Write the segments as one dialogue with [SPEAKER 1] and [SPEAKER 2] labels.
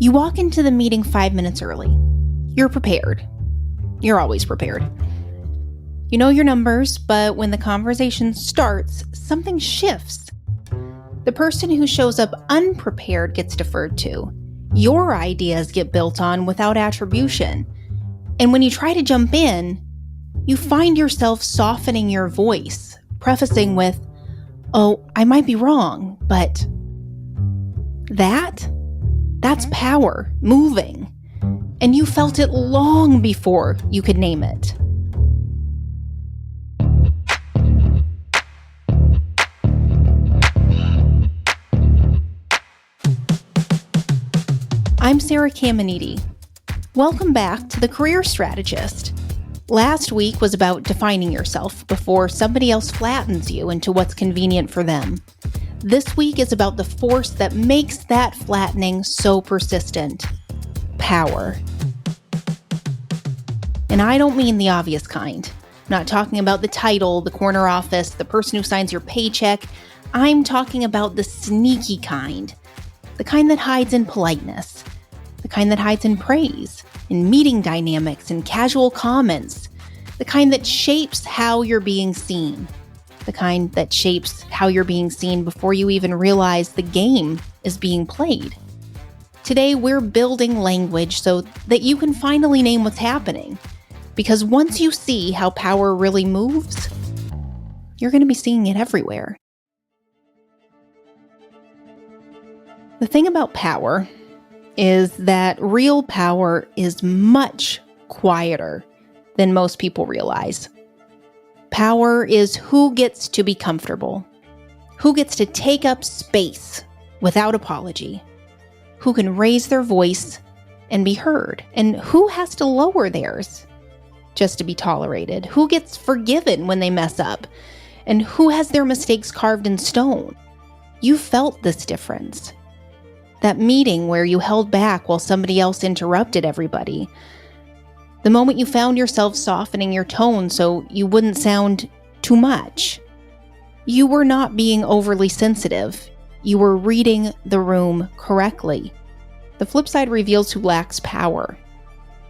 [SPEAKER 1] You walk into the meeting 5 minutes early. You're prepared. You're always prepared. You know your numbers, but when the conversation starts, something shifts. The person who shows up unprepared gets deferred to. Your ideas get built on without attribution. And when you try to jump in, you find yourself softening your voice, prefacing with, "Oh, I might be wrong, but..." That's power, moving. And you felt it long before you could name it. I'm Sarah Caminiti. Welcome back to The Career Strategist. Last week was about defining yourself before somebody else flattens you into what's convenient for them. This week is about the force that makes that flattening so persistent: power. And I don't mean the obvious kind. I'm not talking about the title, the corner office, the person who signs your paycheck. I'm talking about the sneaky kind. The kind that hides in politeness. The kind that hides in praise, in meeting dynamics, in casual comments. The kind that shapes how you're being seen. The kind that shapes how you're being seen before you even realize the game is being played. Today, we're building language so that you can finally name what's happening. Because once you see how power really moves, you're going to be seeing it everywhere. The thing about power is that real power is much quieter than most people realize. Power is who gets to be comfortable, who gets to take up space without apology, who can raise their voice and be heard, and who has to lower theirs just to be tolerated, who gets forgiven when they mess up, and who has their mistakes carved in stone. You felt this difference. That meeting where you held back while somebody else interrupted everybody. The moment you found yourself softening your tone so you wouldn't sound too much. You were not being overly sensitive. You were reading the room correctly. The flip side reveals who lacks power.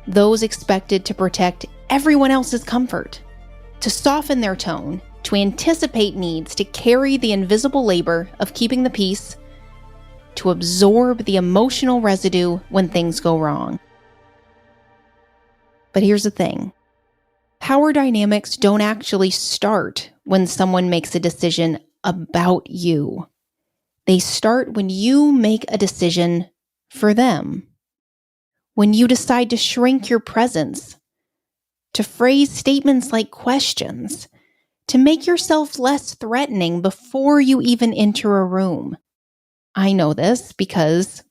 [SPEAKER 1] Those expected to protect everyone else's comfort, to soften their tone, to anticipate needs, to carry the invisible labor of keeping the peace, to absorb the emotional residue when things go wrong. But here's the thing. Power dynamics don't actually start when someone makes a decision about you. They start when you make a decision for them. When you decide to shrink your presence, to phrase statements like questions, to make yourself less threatening before you even enter a room. I know this because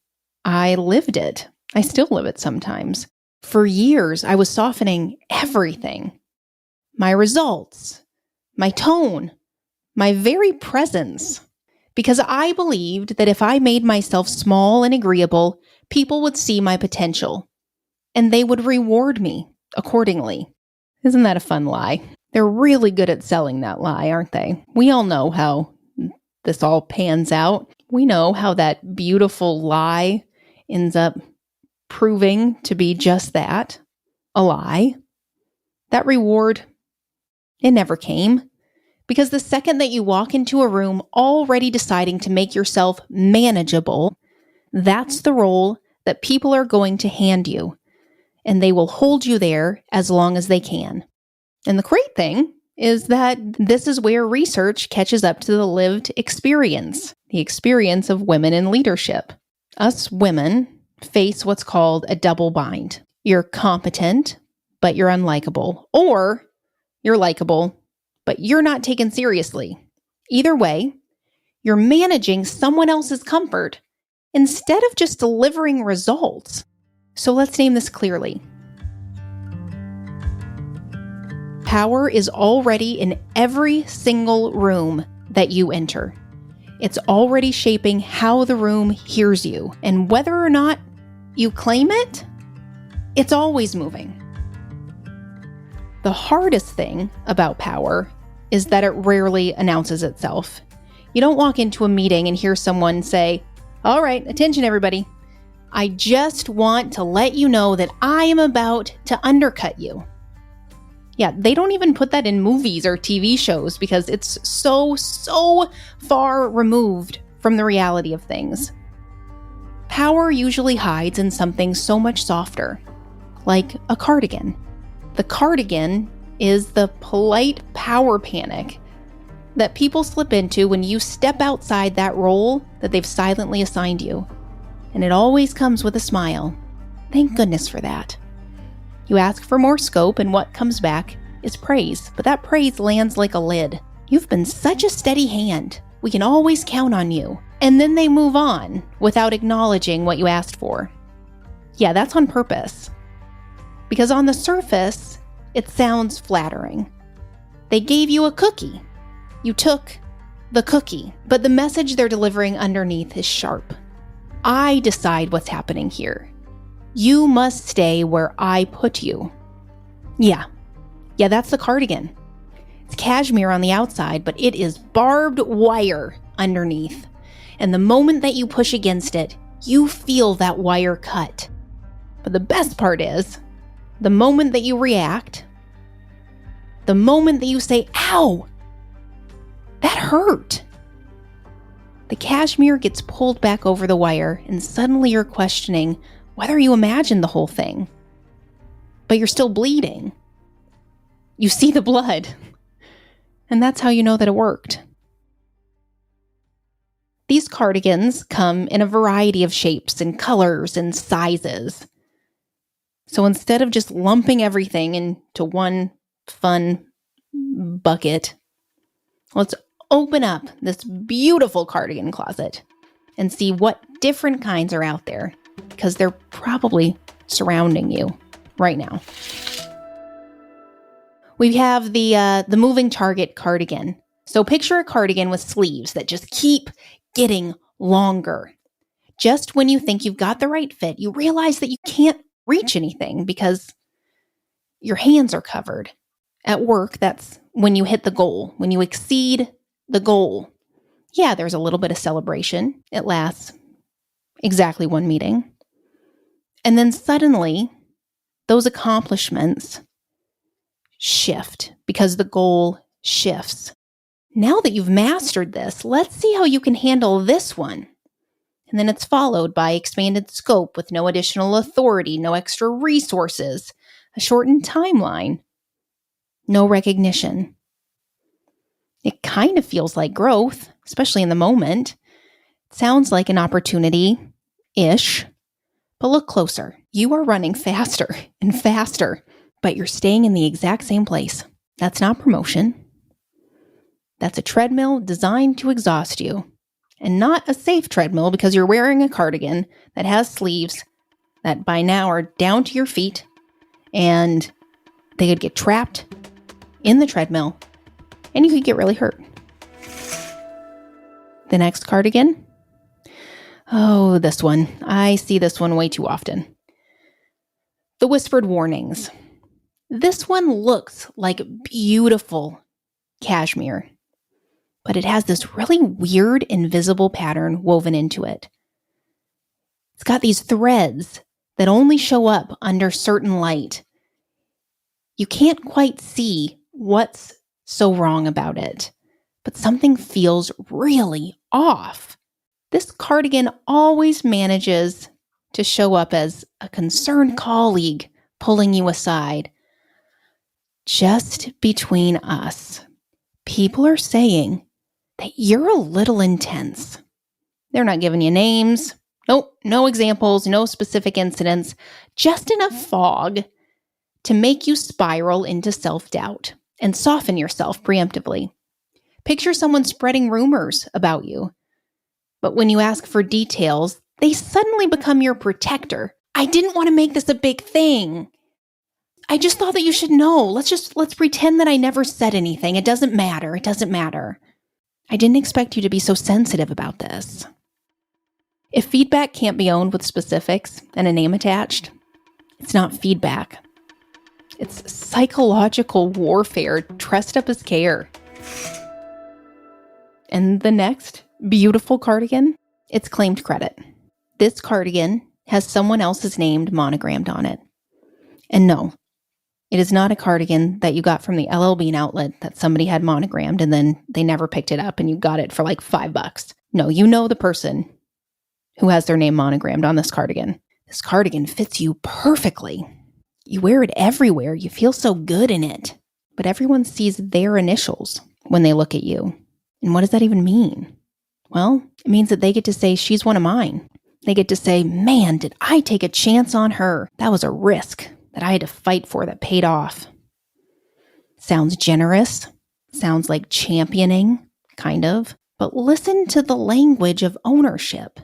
[SPEAKER 1] I lived it. I still live it sometimes. For years, I was softening everything. My results, my tone, my very presence. Because I believed that if I made myself small and agreeable, people would see my potential. And they would reward me accordingly. Isn't that a fun lie? They're really good at selling that lie, aren't they? We all know how this all pans out. We know how that beautiful lie ends up proving to be just that, a lie. That reward, it never came. Because the second that you walk into a room already deciding to make yourself manageable, that's the role that people are going to hand you. And they will hold you there as long as they can. And the great thing is that this is where research catches up to the lived experience, the experience of women in leadership. Us women face what's called a double bind. You're competent, but you're unlikable. Or you're likable, but you're not taken seriously. Either way, you're managing someone else's comfort instead of just delivering results. So let's name this clearly. Power is already in every single room that you enter. It's already shaping how the room hears you. And whether or not you claim it, it's always moving. The hardest thing about power is that it rarely announces itself. You don't walk into a meeting and hear someone say, "All right, attention everybody. I just want to let you know that I am about to undercut you. Yeah, they don't even put that in movies or TV shows because it's so far removed from the reality of things. Power usually hides in something so much softer, like a cardigan. The cardigan is the polite power panic that people slip into when you step outside that role that they've silently assigned you. And it always comes with a smile. Thank goodness for that. You ask for more scope, and what comes back is praise, but that praise lands like a lid. You've been such a steady hand. We can always count on you. And then they move on without acknowledging what you asked for. Yeah, that's on purpose. Because on the surface, it sounds flattering. They gave you a cookie. You took the cookie, but the message they're delivering underneath is sharp. I decide what's happening here. You must stay where I put you. Yeah, that's the cardigan. It's cashmere on the outside, but it is barbed wire underneath. And the moment that you push against it, you feel that wire cut. But the best part is, the moment that you react, the moment that you say, ow, that hurt. The cashmere gets pulled back over the wire, and suddenly you're questioning whether you imagined the whole thing. But you're still bleeding. You see the blood. And that's how you know that it worked. These cardigans come in a variety of shapes and colors and sizes. So instead of just lumping everything into one fun bucket, let's open up this beautiful cardigan closet and see what different kinds are out there, because they're probably surrounding you right now. We have the moving target cardigan. So picture a cardigan with sleeves that just keep getting longer. Just when you think you've got the right fit, you realize that you can't reach anything because your hands are covered. At work, that's when you hit the goal, when you exceed the goal. Yeah, there's a little bit of celebration. It lasts exactly one meeting. And then suddenly, those accomplishments shift because the goal shifts. Now that you've mastered this, let's see how you can handle this one. And then it's followed by expanded scope with no additional authority, no extra resources, a shortened timeline, no recognition. It kind of feels like growth, especially in the moment. It sounds like an opportunity-ish. But look closer. You are running faster and faster, but you're staying in the exact same place. That's not promotion. That's a treadmill designed to exhaust you. And not a safe treadmill because you're wearing a cardigan that has sleeves that by now are down to your feet, and they could get trapped in the treadmill, and you could get really hurt. The next cardigan. Oh, this one. I see this one way too often. The whispered warnings. This one looks like beautiful cashmere, but it has this really weird invisible pattern woven into it. It's got these threads that only show up under certain light. You can't quite see what's so wrong about it, but something feels really off. This cardigan always manages to show up as a concerned colleague pulling you aside. Just between us, people are saying that you're a little intense. They're not giving you names. Nope, no examples, no specific incidents, just enough fog to make you spiral into self-doubt and soften yourself preemptively. Picture someone spreading rumors about you, but when you ask for details, they suddenly become your protector. I didn't want to make this a big thing. I just thought that you should know. Let's pretend that I never said anything. It doesn't matter. It doesn't matter. I didn't expect you to be so sensitive about this. If feedback can't be owned with specifics and a name attached, it's not feedback. It's psychological warfare dressed up as care. And the next beautiful cardigan, it's claimed credit. This cardigan has someone else's name monogrammed on it. And no, it is not a cardigan that you got from the LL Bean outlet that somebody had monogrammed and then they never picked it up and you got it for like $5. No, you know the person who has their name monogrammed on this cardigan. This cardigan fits you perfectly. You wear it everywhere. You feel so good in it. But everyone sees their initials when they look at you. And what does that even mean? Well, it means that they get to say, she's one of mine. They get to say, man, did I take a chance on her? That was a risk that I had to fight for that paid off. Sounds generous. Sounds like championing, kind of. But listen to the language of ownership.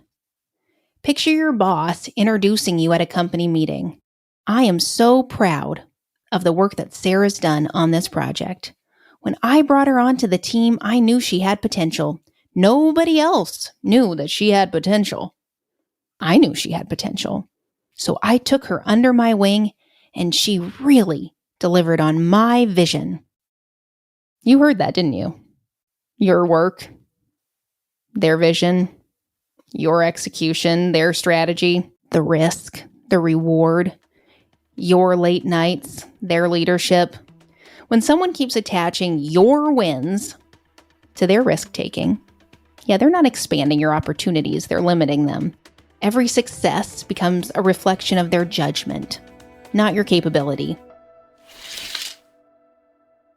[SPEAKER 1] Picture your boss introducing you at a company meeting. I am so proud of the work that Sarah's done on this project. When I brought her onto the team, I knew she had potential. Nobody else knew that she had potential. I knew she had potential. So I took her under my wing, and she really delivered on my vision. You heard that, didn't you? Your work, their vision, your execution, their strategy, the risk, the reward, your late nights, their leadership. When someone keeps attaching your wins to their risk-taking, they're not expanding your opportunities, they're limiting them. Every success becomes a reflection of their judgment, not your capability.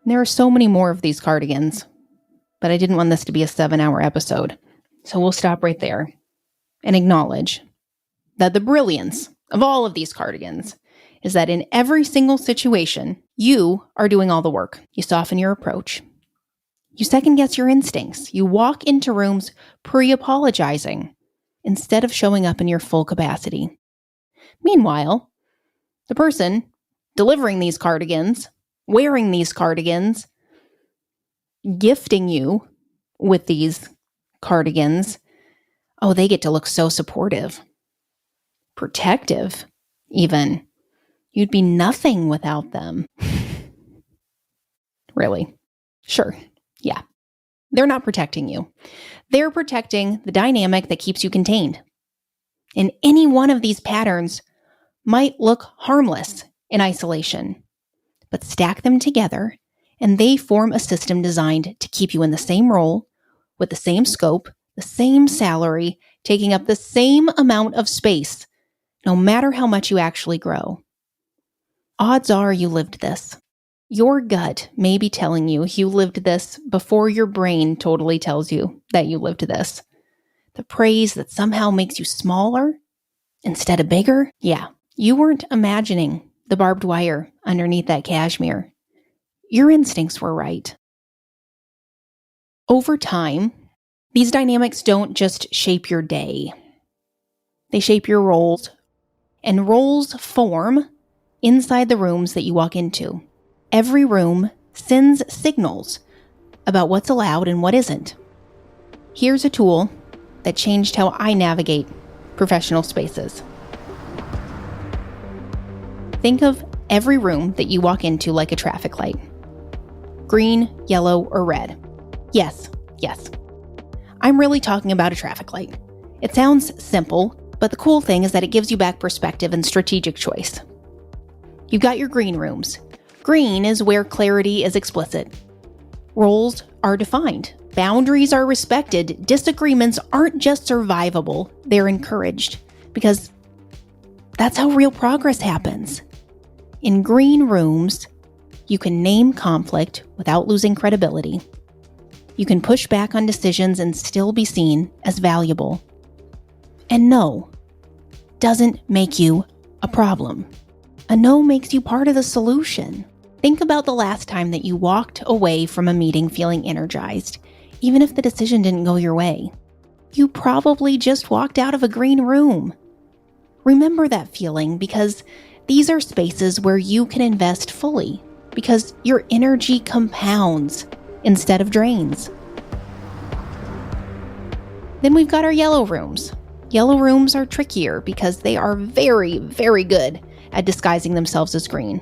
[SPEAKER 1] There are so many more of these cardigans, but I didn't want this to be a 7-hour episode. So we'll stop right there and acknowledge that the brilliance of all of these cardigans is that in every single situation, you are doing all the work. You soften your approach. You second-guess your instincts. You walk into rooms pre-apologizing instead of showing up in your full capacity. Meanwhile, the person delivering these cardigans, wearing these cardigans, gifting you with these cardigans, they get to look so supportive, protective, even. You'd be nothing without them. Really? Sure. Yeah. They're not protecting you. They're protecting the dynamic that keeps you contained. And any one of these patterns might look harmless in isolation, but stack them together and they form a system designed to keep you in the same role, with the same scope, the same salary, taking up the same amount of space, no matter how much you actually grow. Odds are you lived this. Your gut may be telling you lived this before your brain totally tells you that you lived this. The praise that somehow makes you smaller instead of bigger? Yeah, you weren't imagining the barbed wire underneath that cashmere. Your instincts were right. Over time, these dynamics don't just shape your day. They shape your roles, and roles form inside the rooms that you walk into. Every room sends signals about what's allowed and what isn't. Here's a tool that changed how I navigate professional spaces. Think of every room that you walk into like a traffic light. Green, yellow, or red. Yes. I'm really talking about a traffic light. It sounds simple, but the cool thing is that it gives you back perspective and strategic choice. You've got your green rooms. Green is where clarity is explicit. Roles are defined. Boundaries are respected. Disagreements aren't just survivable, they're encouraged. Because that's how real progress happens. In green rooms, you can name conflict without losing credibility. You can push back on decisions and still be seen as valuable. And no doesn't make you a problem. A no makes you part of the solution. Think about the last time that you walked away from a meeting feeling energized, even if the decision didn't go your way. You probably just walked out of a green room. Remember that feeling, because these are spaces where you can invest fully, because your energy compounds instead of drains. Then we've got our yellow rooms. Yellow rooms are trickier because they are very, very good at disguising themselves as green.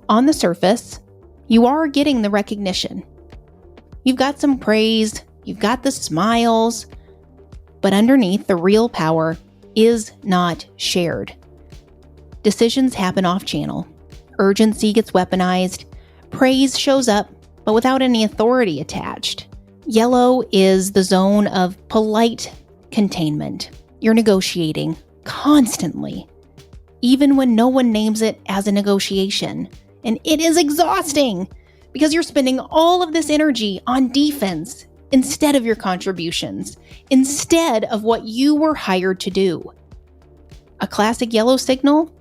[SPEAKER 1] On the surface, you are getting the recognition. You've got some praise, you've got the smiles, but underneath, the real power is not shared. Decisions happen off-channel. Urgency gets weaponized. Praise shows up, but without any authority attached. Yellow is the zone of polite containment. You're negotiating constantly, even when no one names it as a negotiation. And it is exhausting because you're spending all of this energy on defense instead of your contributions, instead of what you were hired to do. A classic yellow signal: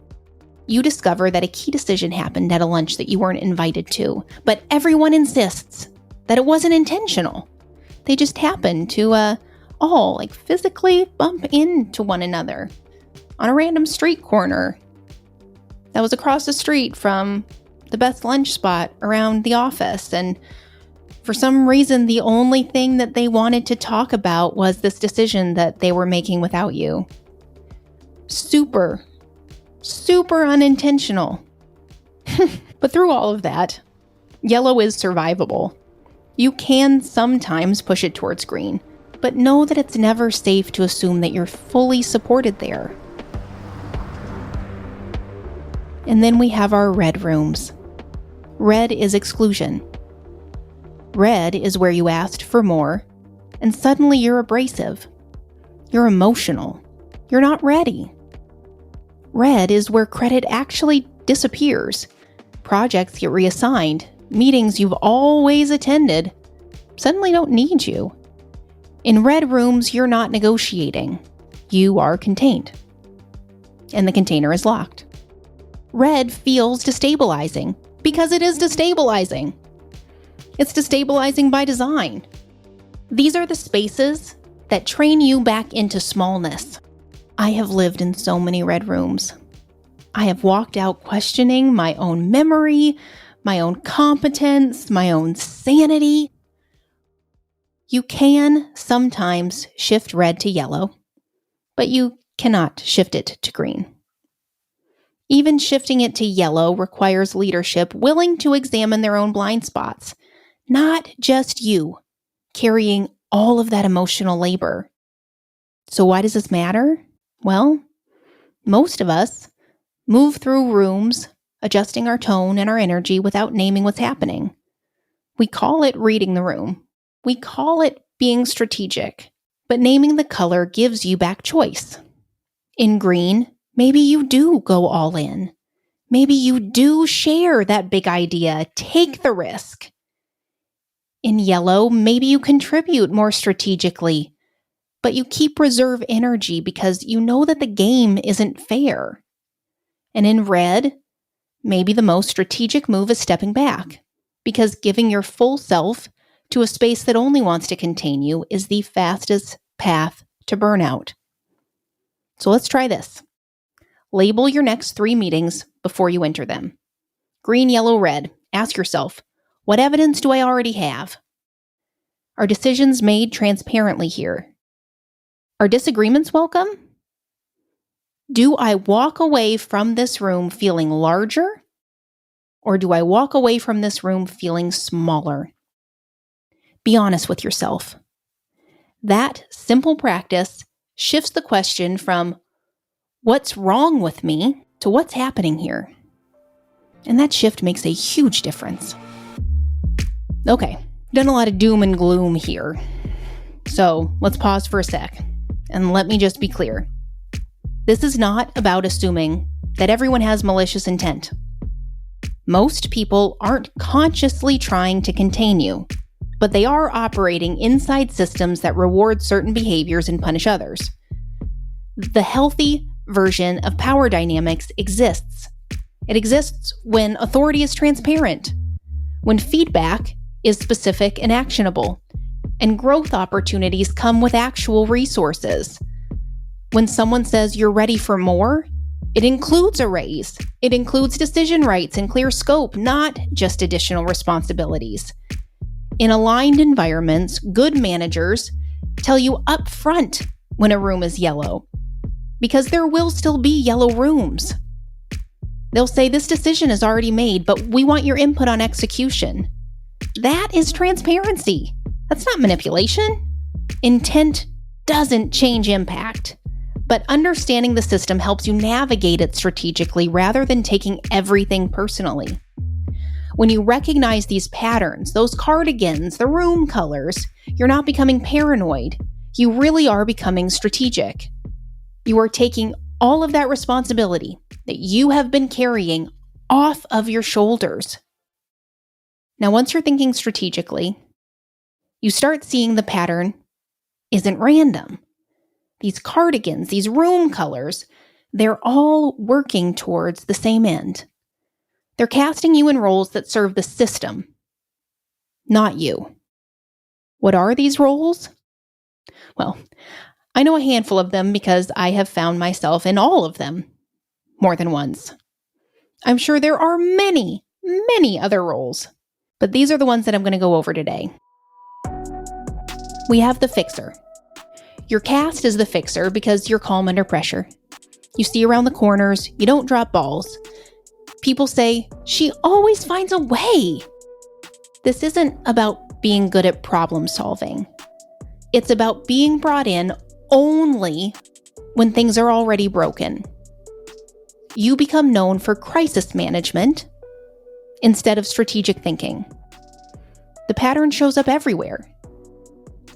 [SPEAKER 1] you discover that a key decision happened at a lunch that you weren't invited to, but everyone insists that it wasn't intentional. They just happened to all physically bump into one another on a random street corner that was across the street from the best lunch spot around the office. And for some reason, the only thing that they wanted to talk about was this decision that they were making without you. Super unintentional. But through all of that, yellow is survivable. You can sometimes push it towards green, but know that it's never safe to assume that you're fully supported there. And then we have our red rooms. Red is exclusion. Red is where you asked for more, and suddenly you're abrasive. You're emotional. You're not ready. Red is where credit actually disappears. Projects get reassigned. Meetings you've always attended suddenly don't need you. In red rooms, you're not negotiating. You are contained. And the container is locked. Red feels destabilizing because it is destabilizing. It's destabilizing by design. These are the spaces that train you back into smallness. I have lived in so many red rooms. I have walked out questioning my own memory, my own competence, my own sanity. You can sometimes shift red to yellow, but you cannot shift it to green. Even shifting it to yellow requires leadership willing to examine their own blind spots, not just you carrying all of that emotional labor. So why does this matter? Well, most of us move through rooms, adjusting our tone and our energy without naming what's happening. We call it reading the room. We call it being strategic, but naming the color gives you back choice. In green, maybe you do go all in. Maybe you do share that big idea, take the risk. In yellow, maybe you contribute more strategically, but you keep reserve energy because you know that the game isn't fair. And in red, maybe the most strategic move is stepping back, because giving your full self to a space that only wants to contain you is the fastest path to burnout. So let's try this. Label your next 3 meetings before you enter them. Green, yellow, red. Ask yourself, what evidence do I already have? Are decisions made transparently here? Are disagreements welcome? Do I walk away from this room feeling larger? Or do I walk away from this room feeling smaller? Be honest with yourself. That simple practice shifts the question from what's wrong with me to what's happening here. And that shift makes a huge difference. Okay, done a lot of doom and gloom here. So let's pause for a sec. And let me just be clear. This is not about assuming that everyone has malicious intent. Most people aren't consciously trying to contain you, but they are operating inside systems that reward certain behaviors and punish others. The healthy version of power dynamics exists. It exists when authority is transparent, when feedback is specific and actionable, and growth opportunities come with actual resources. When someone says you're ready for more, it includes a raise. It includes decision rights and clear scope, not just additional responsibilities. In aligned environments, good managers tell you up front when a room is yellow, because there will still be yellow rooms. They'll say this decision is already made, but we want your input on execution. That is transparency. That's not manipulation. Intent doesn't change impact, But understanding the system helps you navigate it strategically rather than taking everything personally. When you recognize these patterns, those cardigans, the room colors, you're not becoming paranoid. You really are becoming strategic. You are taking all of that responsibility that you have been carrying off of your shoulders. Now, once you're thinking strategically, you start seeing the pattern isn't random. These cardigans, these room colors, they're all working towards the same end. They're casting you in roles that serve the system, not you. What are these roles? Well, I know a handful of them because I have found myself in all of them more than once. I'm sure there are many, many other roles, but these are the ones that I'm going to go over today. We have the fixer. You're cast as the fixer because you're calm under pressure. You see around the corners, you don't drop balls. People say, she always finds a way. This isn't about being good at problem solving. It's about being brought in only when things are already broken. You become known for crisis management instead of strategic thinking. The pattern shows up everywhere.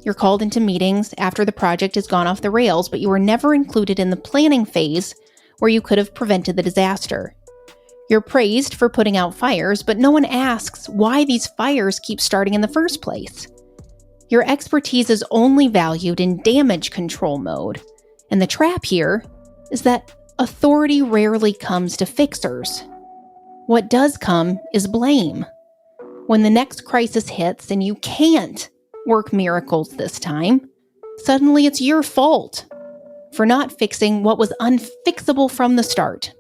[SPEAKER 1] You're called into meetings after the project has gone off the rails, but you were never included in the planning phase where you could have prevented the disaster. You're praised for putting out fires, but no one asks why these fires keep starting in the first place. Your expertise is only valued in damage control mode, and the trap here is that authority rarely comes to fixers. What does come is blame. When the next crisis hits and you can't work miracles this time, suddenly it's your fault for not fixing what was unfixable from the start.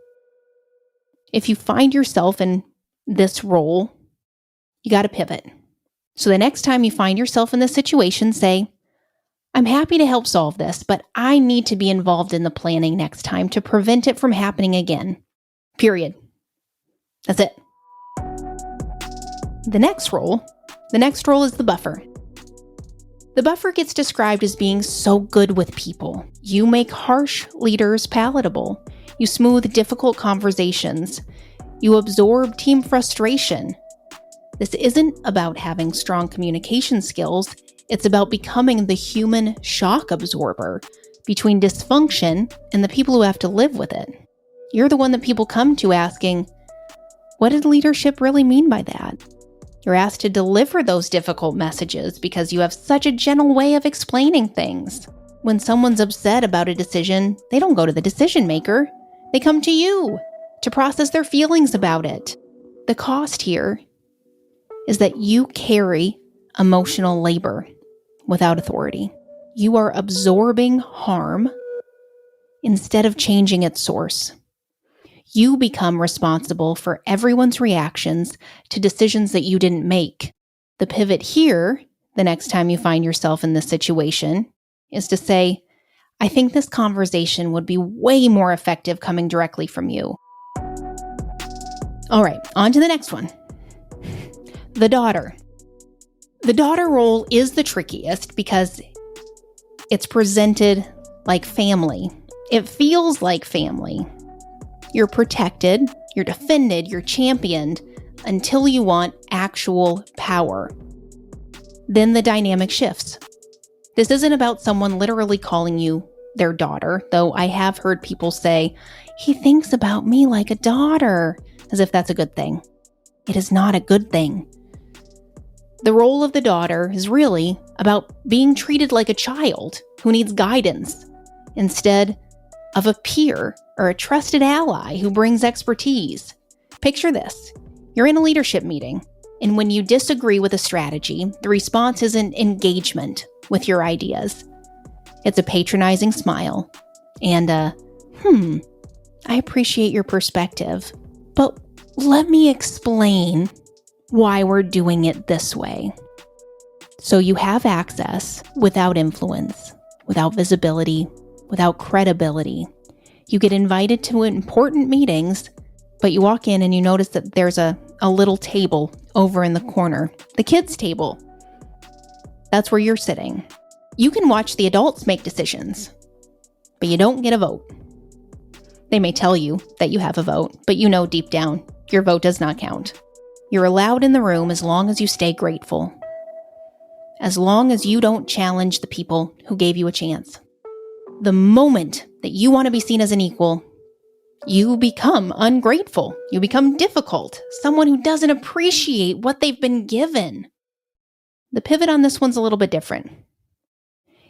[SPEAKER 1] If you find yourself in this role, you got to pivot. So the next time you find yourself in this situation, say, I'm happy to help solve this, but I need to be involved in the planning next time to prevent it from happening again. Period. That's it. The next role is the buffer. The buffer gets described as being so good with people. You make harsh leaders palatable. You smooth difficult conversations. You absorb team frustration. This isn't about having strong communication skills. It's about becoming the human shock absorber between dysfunction and the people who have to live with it. You're the one that people come to asking, what did leadership really mean by that? You're asked to deliver those difficult messages because you have such a gentle way of explaining things. When someone's upset about a decision, they don't go to the decision maker. They come to you to process their feelings about it. The cost here is that you carry emotional labor without authority. You are absorbing harm instead of changing its source. You become responsible for everyone's reactions to decisions that you didn't make. The pivot here, the next time you find yourself in this situation, is to say, I think this conversation would be way more effective coming directly from you. All right, on to the next one. The daughter. The daughter role is the trickiest because it's presented like family. It feels like family. You're protected, you're defended, you're championed until you want actual power. Then the dynamic shifts. This isn't about someone literally calling you their daughter, though I have heard people say, he thinks about me like a daughter, as if that's a good thing. It is not a good thing. The role of the daughter is really about being treated like a child who needs guidance instead of a peer or a trusted ally who brings expertise. Picture this. You're in a leadership meeting, and when you disagree with a strategy, the response isn't engagement with your ideas. It's a patronizing smile and I appreciate your perspective, but let me explain why we're doing it this way. So you have access without influence, without visibility, without credibility. You get invited to important meetings, but you walk in and you notice that there's a little table over in the corner, the kids' table. That's where you're sitting. You can watch the adults make decisions, but you don't get a vote. They may tell you that you have a vote, but you know deep down, your vote does not count. You're allowed in the room as long as you stay grateful. As long as you don't challenge the people who gave you a chance. The moment that you want to be seen as an equal, you become ungrateful. You become difficult. Someone who doesn't appreciate what they've been given. The pivot on this one's a little bit different.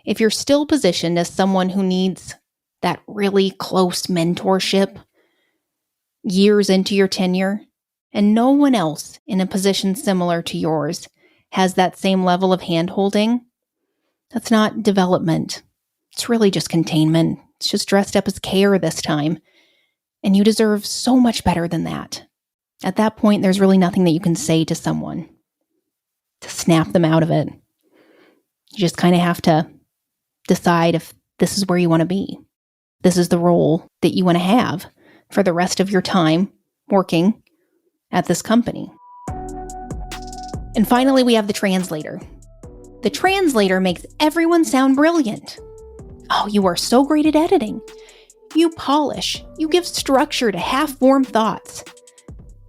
[SPEAKER 1] If you're still positioned as someone who needs that really close mentorship years into your tenure, and no one else in a position similar to yours has that same level of hand-holding, that's not development. It's really just containment. It's just dressed up as care this time. And you deserve so much better than that. At that point, there's really nothing that you can say to someone to snap them out of it. You just kind of have to decide if this is where you want to be. This is the role that you want to have for the rest of your time working at this company. And finally, we have the translator. The translator makes everyone sound brilliant. Oh, you are so great at editing. You polish. You give structure to half-formed thoughts.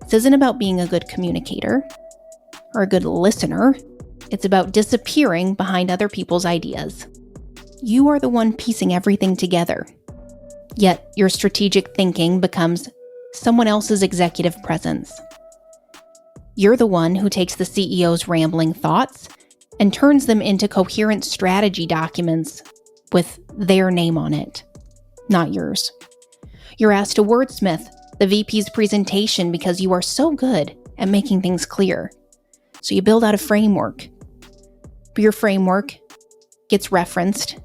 [SPEAKER 1] This isn't about being a good communicator or a good listener. It's about disappearing behind other people's ideas. You are the one piecing everything together. Yet your strategic thinking becomes someone else's executive presence. You're the one who takes the CEO's rambling thoughts and turns them into coherent strategy documents with their name on it, not yours. You're asked to wordsmith the VP's presentation because you are so good at making things clear. So you build out a framework. But your framework gets referenced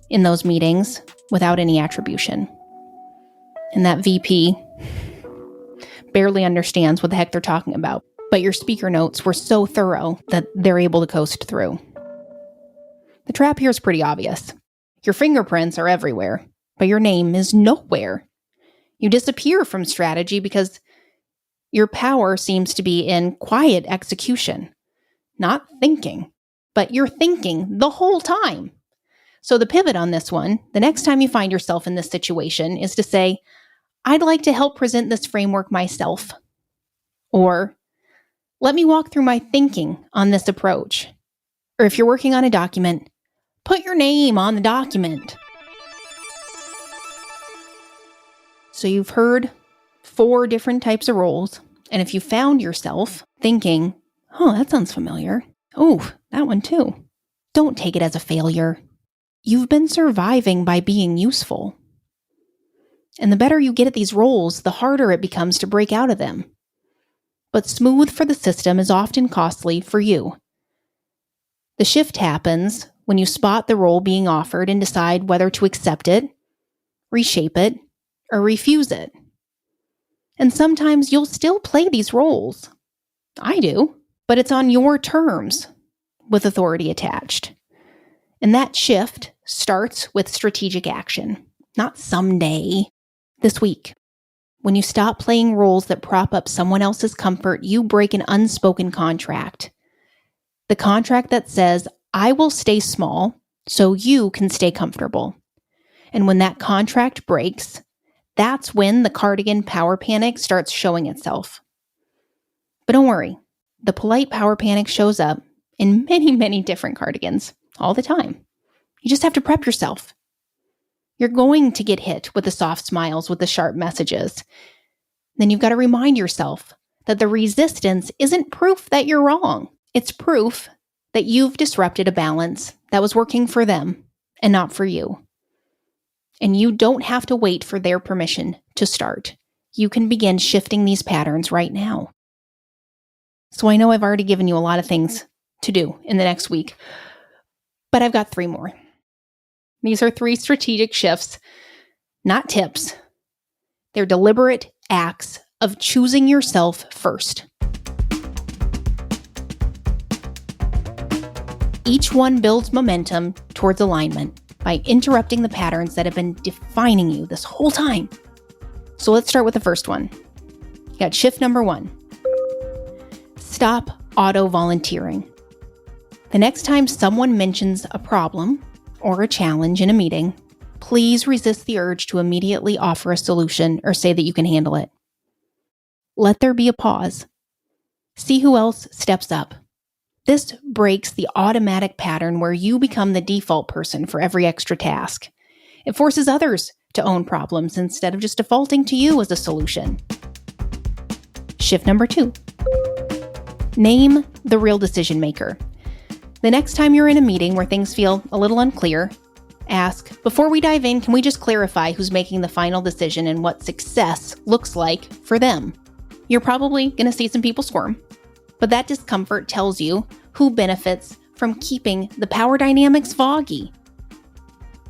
[SPEAKER 1] in those meetings without any attribution. And that VP barely understands what the heck they're talking about. But your speaker notes were so thorough that they're able to coast through. The trap here is pretty obvious. Your fingerprints are everywhere, but your name is nowhere. You disappear from strategy because your power seems to be in quiet execution, not thinking, but you're thinking the whole time. So the pivot on this one, the next time you find yourself in this situation, is to say, I'd like to help present this framework myself. Or, let me walk through my thinking on this approach. Or if you're working on a document, put your name on the document. So you've heard 4 different types of roles, and if you found yourself thinking, oh, that sounds familiar. Oh, that one too. Don't take it as a failure. You've been surviving by being useful. And the better you get at these roles, the harder it becomes to break out of them. But smooth for the system is often costly for you. The shift happens when you spot the role being offered and decide whether to accept it, reshape it, or refuse it. And sometimes you'll still play these roles. I do, but it's on your terms with authority attached. And that shift starts with strategic action, not someday, this week. When you stop playing roles that prop up someone else's comfort, you break an unspoken contract. The contract that says, I will stay small so you can stay comfortable. And when that contract breaks, that's when the cardigan power panic starts showing itself. But don't worry, the polite power panic shows up in many, many different cardigans all the time. You just have to prep yourself. You're going to get hit with the soft smiles, with the sharp messages. Then you've got to remind yourself that the resistance isn't proof that you're wrong. It's proof that you've disrupted a balance that was working for them and not for you. And you don't have to wait for their permission to start. You can begin shifting these patterns right now. So I know I've already given you a lot of things to do in the next week, but I've got 3 more. These are 3 strategic shifts, not tips. They're deliberate acts of choosing yourself first. Each one builds momentum towards alignment by interrupting the patterns that have been defining you this whole time. So let's start with the first one. You got shift number 1. Stop auto-volunteering. The next time someone mentions a problem or a challenge in a meeting, please resist the urge to immediately offer a solution or say that you can handle it. Let there be a pause. See who else steps up. This breaks the automatic pattern where you become the default person for every extra task. It forces others to own problems instead of just defaulting to you as a solution. Shift number 2. Name the real decision maker. The next time you're in a meeting where things feel a little unclear, ask, before we dive in, can we just clarify who's making the final decision and what success looks like for them? You're probably going to see some people squirm, but that discomfort tells you who benefits from keeping the power dynamics foggy.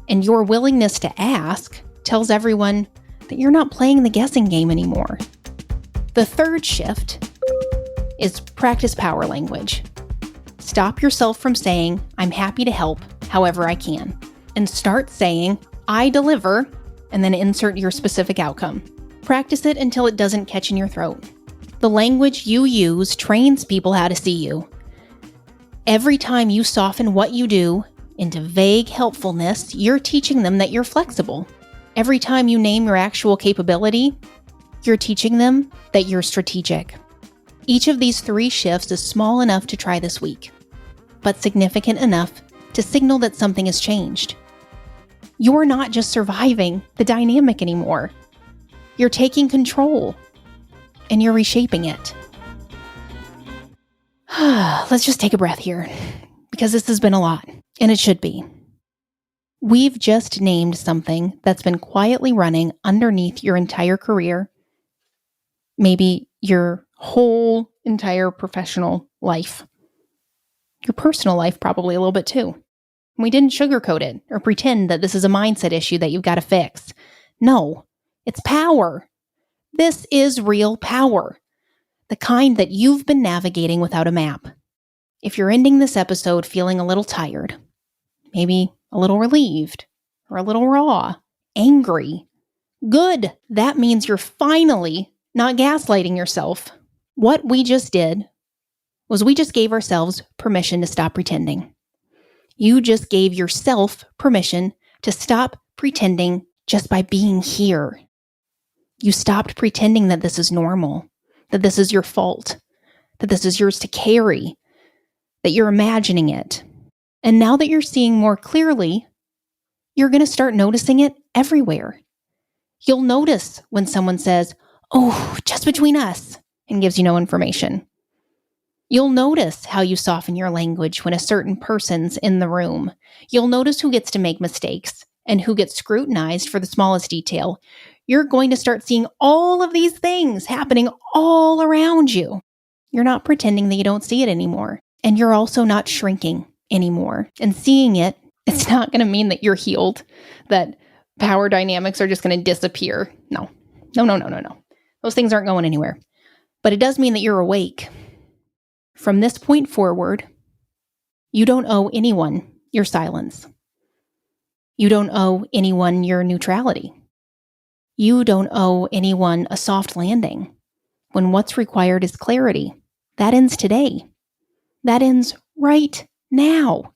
[SPEAKER 1] And your willingness to ask tells everyone that you're not playing the guessing game anymore. The third shift is practice power language. Stop yourself from saying, I'm happy to help however I can, and start saying, I deliver, and then insert your specific outcome. Practice it until it doesn't catch in your throat. The language you use trains people how to see you. Every time you soften what you do into vague helpfulness, you're teaching them that you're flexible. Every time you name your actual capability, you're teaching them that you're strategic. Each of these 3 shifts is small enough to try this week, but significant enough to signal that something has changed. You're not just surviving the dynamic anymore. You're taking control, and you're reshaping it. Let's just take a breath here, because this has been a lot, and it should be. We've just named something that's been quietly running underneath your entire career, maybe your whole entire professional life. Your personal life probably a little bit too. We didn't sugarcoat it or pretend that this is a mindset issue that you've got to fix. No, it's power. This is real power. The kind that you've been navigating without a map. If you're ending this episode feeling a little tired, maybe a little relieved, or a little raw, angry, good. That means you're finally not gaslighting yourself. What we just did was we just gave ourselves permission to stop pretending. You just gave yourself permission to stop pretending just by being here. You stopped pretending that this is normal, that this is your fault, that this is yours to carry, that you're imagining it. And now that you're seeing more clearly, you're going to start noticing it everywhere. You'll notice when someone says, "Oh, just between us," and gives you no information. You'll notice how you soften your language when a certain person's in the room. You'll notice who gets to make mistakes and who gets scrutinized for the smallest detail. You're going to start seeing all of these things happening all around you. You're not pretending that you don't see it anymore. And you're also not shrinking anymore. And seeing it, it's not going to mean that you're healed, that power dynamics are just going to disappear. No. Those things aren't going anywhere. But it does mean that you're awake. From this point forward, you don't owe anyone your silence. You don't owe anyone your neutrality. You don't owe anyone a soft landing. When what's required is clarity, that ends today. That ends right now.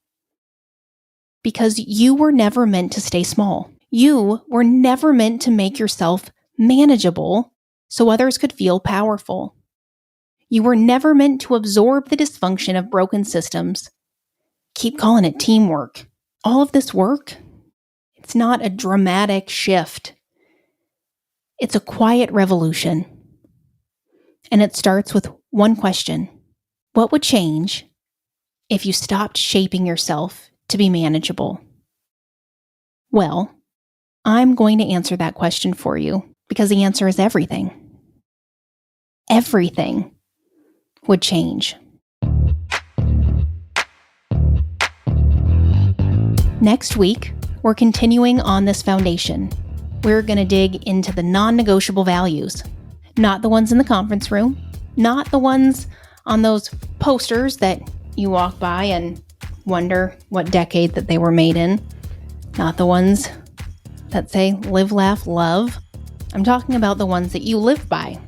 [SPEAKER 1] Because you were never meant to stay small. You were never meant to make yourself manageable so others could feel powerful. You were never meant to absorb the dysfunction of broken systems. Keep calling it teamwork. All of this work, it's not a dramatic shift. It's a quiet revolution. And it starts with one question. What would change if you stopped shaping yourself to be manageable? Well, I'm going to answer that question for you because the answer is everything. Everything would change. Next week, we're continuing on this foundation. We're going to dig into the non-negotiable values, not the ones in the conference room, not the ones on those posters that you walk by and wonder what decade that they were made in, not the ones that say live, laugh, love. I'm talking about the ones that you live by.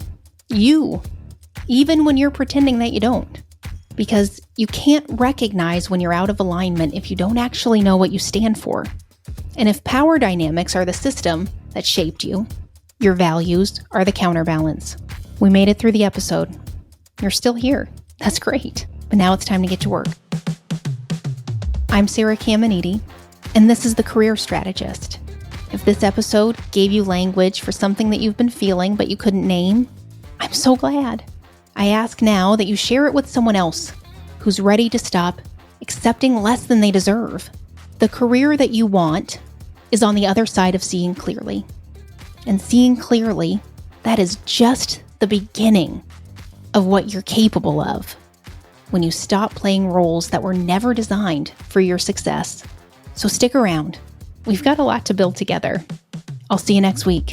[SPEAKER 1] You, even when you're pretending that you don't. Because you can't recognize when you're out of alignment if you don't actually know what you stand for. And if power dynamics are the system that shaped you, your values are the counterbalance. We made it through the episode. You're still here. That's great. But now it's time to get to work. I'm Sarah Caminiti, and this is The Career Strategist. If this episode gave you language for something that you've been feeling but you couldn't name, I'm so glad. I ask now that you share it with someone else who's ready to stop accepting less than they deserve. The career that you want is on the other side of seeing clearly. And seeing clearly, that is just the beginning of what you're capable of when you stop playing roles that were never designed for your success. So stick around. We've got a lot to build together. I'll see you next week.